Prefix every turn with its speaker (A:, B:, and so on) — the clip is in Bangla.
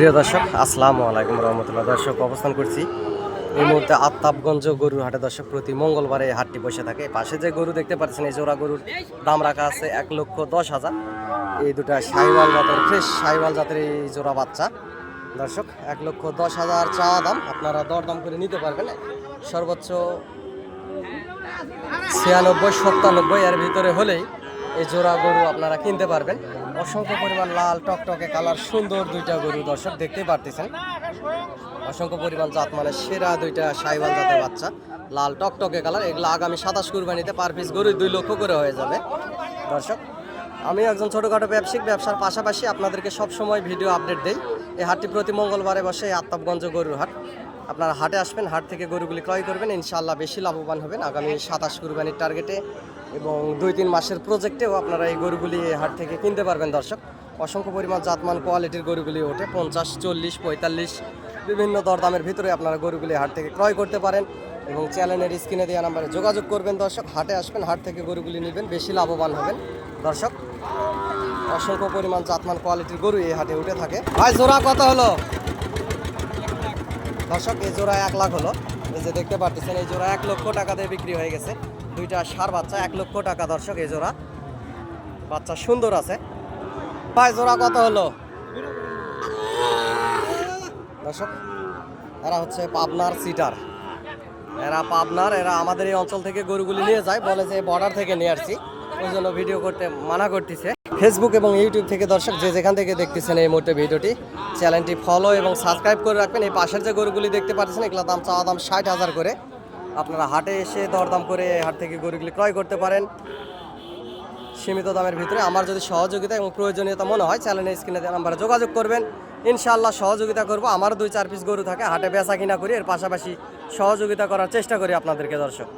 A: প্রিয় দর্শক, আসসালামু আলাইকুম রহমতুল্লাহ। দর্শক, অবস্থান করছি এই মুহূর্তে আফতাবগঞ্জ গরুর হাটে। দর্শক, প্রতি মঙ্গলবারে এই হাটটি বসে থাকে। পাশে যে গরু দেখতে পাচ্ছেন, এই জোড়া গরুর দাম রাখা আছে 1,10,000। এই দুটা সাইওয়াল জাতের, ফ্রেশ সাইওয়াল জাতের এই জোড়া বাচ্চা। দর্শক, 1,10,000 চাওয়া দাম। আপনারা দরদাম করে নিতে পারবেন। সর্বোচ্চ 96-97 এর ভিতরে হলেই এই জোড়া গরু আপনারা কিনতে পারবেন। অসংখ্য পরিমাণ লাল টকটকে কালার সুন্দর দুইটা গরু দর্শক দেখতে পারতেছেন। অসংখ্য পরিমাণ জাত মানে সেরা দুইটা সাইওয়াল জাতের বাচ্চা, লাল টকটকে কালার। এগুলো আগামী 27 কুরবানিতে পার পিস গরু 2 লক্ষ করে হয়ে যাবে। দর্শক, আমি একজন ছোটোখাটো ব্যবসায়িক, ব্যবসার পাশাপাশি আপনাদেরকে সবসময় ভিডিও আপডেট দেই। এই হাটটি প্রতি মঙ্গলবারে বসে, এই আফতাবগঞ্জ গরুর হাট। আপনারা হাটে আসবেন, হাট থেকে গরুগুলি ক্রয় করবেন, ইনশাআল্লাহ বেশি লাভবান হবেন আগামী 27 কুরবানির টার্গেটে এবং 2-3 মাসের প্রজেক্টেও আপনারা এই গরুগুলি হাট থেকে কিনতে পারবেন। দর্শক, অসংখ্য পরিমাণ জাতমান কোয়ালিটির গরুগুলি ওঠে 50, 40, 45 বিভিন্ন দরদামের ভিতরে আপনারা গরুগুলি হাট থেকে ক্রয় করতে পারেন এবং চ্যানেলের স্ক্রিনে দেওয়া নাম্বারে যোগাযোগ করবেন। দর্শক, হাটে আসবেন, হাট থেকে গরুগুলি নেবেন, বেশি লাভবান হবেন। দর্শক, অসংখ্য পরিমাণ জাতমান কোয়ালিটির গরু এই হাটে উঠে থাকে। ভাই, জোড়া কত হলো? দর্শক, এই জোড়া 1 লাখ হলো। এই যে দেখতে পাচ্ছেন, এই জোড়া 1 লক্ষ টাকা দিয়ে বিক্রি হয়ে গেছে। দুইটা ষাঁড় বাচ্চা 1 লক্ষ টাকা। দর্শক, এই জোড়া বাচ্চা সুন্দর আছে। ভাই, জোড়া কত হলো? দর্শক, এরা হচ্ছে পাবনার সিটার। এরা পাবনার, এরা আমাদের এই অঞ্চল থেকে গরুগুলি নিয়ে যায়, বলে যে বর্ডার থেকে নিয়ে আসছি, ওই জন্য ভিডিও করতে মানা করতেছে। ফেসবুক এবং ইউটিউব থেকে দর্শক যে যেখান থেকে দেখতেছেন এই মুহূর্তে ভিডিওটি, চ্যানেলটি ফলো এবং সাবস্ক্রাইব করে রাখবেন। এই পাশের যে গরুগুলি দেখতে পাচ্ছেন, এগুলো দাম চাওয়া দাম 60,000 করে। আপনারা হাটে এসে দরদাম করে হাট থেকে গরুগুলি ক্রয় করতে পারেন সীমিত দামের ভিতরে। আমার যদি সহযোগিতা এবং প্রয়োজনীয়তা মনে হয়, চ্যানেলের স্ক্রিনে দেওয়া নাম্বারে যোগাযোগ করবেন, ইনশাআল্লাহ সহযোগিতা করব। আমারও 2-4 পিস গরু থাকে, হাটে বেচা কিনা করি, এর পাশাপাশি সহযোগিতা করার চেষ্টা করি আপনাদেরকে। দর্শক।